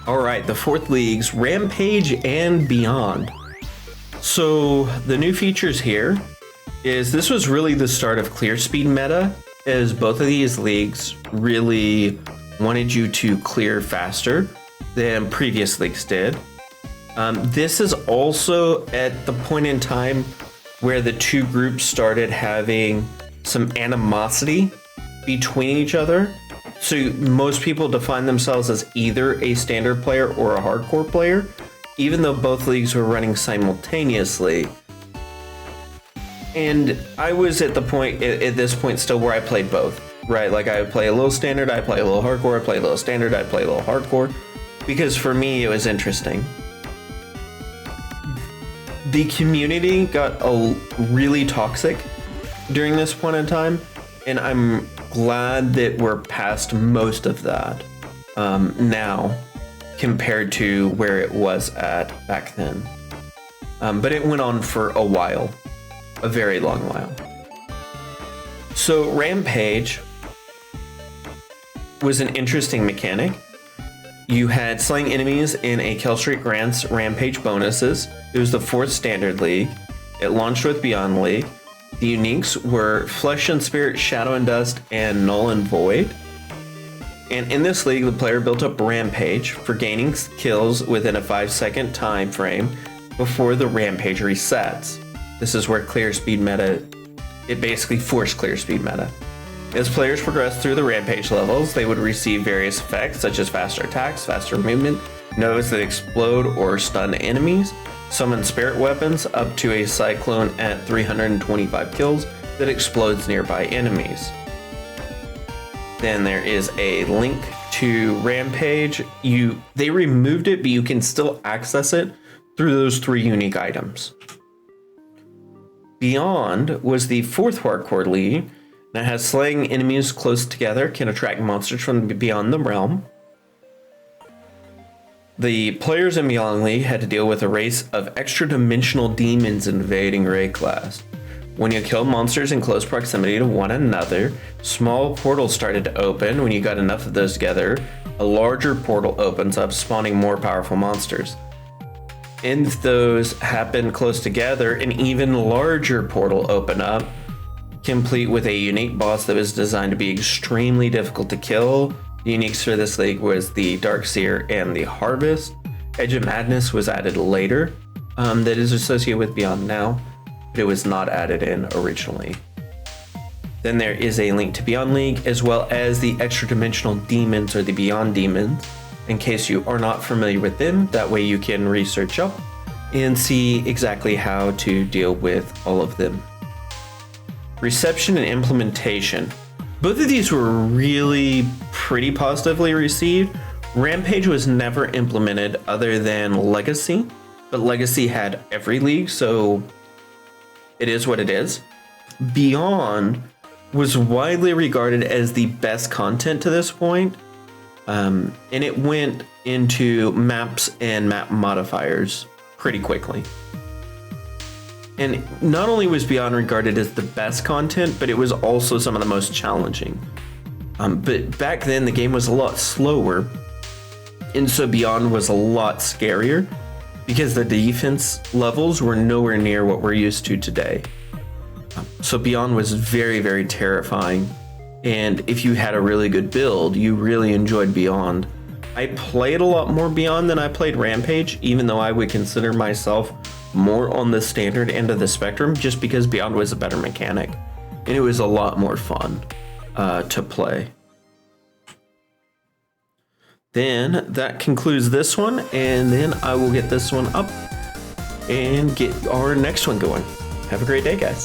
All right, the fourth league's Rampage and Beyond. So the new features here is this was really the start of clear speed meta, as both of these leagues really wanted you to clear faster than previous leagues did. This is also at the point in time where the two groups started having some animosity between each other. So most people define themselves as either a standard player or a hardcore player, even though both leagues were running simultaneously. And I was at this point still where I played both, right? Like I play a little standard, I play a little hardcore, I play a little standard, I play a little hardcore, because for me it was interesting. The community got really toxic during this point in time, and I'm glad that we're past most of that now compared to where it was at back then. But it went on for a while, a very long while. So Rampage was an interesting mechanic. You had slaying enemies in a kill streak grants Rampage bonuses. It was the fourth standard league. It launched with Beyond League. The uniques were Flesh and Spirit, Shadow and Dust, and Null and Void. And in this league, the player built up Rampage for gaining kills within a 5-second time frame before the Rampage resets. This is where clear speed meta, it basically forced clear speed meta. As players progressed through the Rampage levels, they would receive various effects such as faster attacks, faster movement, nodes that explode or stun enemies, summon spirit weapons up to a cyclone at 325 kills that explodes nearby enemies. Then there is a link to Rampage. They removed it, but you can still access it through those 3 unique items. Beyond was the fourth hardcore league that has slaying enemies close together, can attract monsters from beyond the realm. The players in Beyond League had to deal with a race of extra-dimensional demons invading raid class. When you killed monsters in close proximity to one another, small portals started to open. When you got enough of those together, a larger portal opens up, spawning more powerful monsters. And those happen close together, an even larger portal open up, complete with a unique boss that was designed to be extremely difficult to kill. The uniques for this league was the Darkseer and the Harvest. Edge of Madness was added later, that is associated with Beyond now, but it was not added in originally. Then there is a link to Beyond League, as well as the extra dimensional demons, or the Beyond Demons, in case you are not familiar with them. That way you can research up and see exactly how to deal with all of them. Reception and implementation. Both of these were really pretty positively received. Rampage was never implemented other than Legacy, but Legacy had every league, so it is what it is. Beyond was widely regarded as the best content to this point, and it went into maps and map modifiers pretty quickly. And not only was Beyond regarded as the best content, but it was also some of the most challenging. But back then the game was a lot slower, and so Beyond was a lot scarier because the defense levels were nowhere near what we're used to today. So Beyond was very, very terrifying. And if you had a really good build, you really enjoyed Beyond. I played a lot more Beyond than I played Rampage, even though I would consider myself more on the standard end of the spectrum, just because Beyond was a better mechanic and it was a lot more fun to play. Then that concludes this one, and then I will get this one up and get our next one going. Have a great day, guys.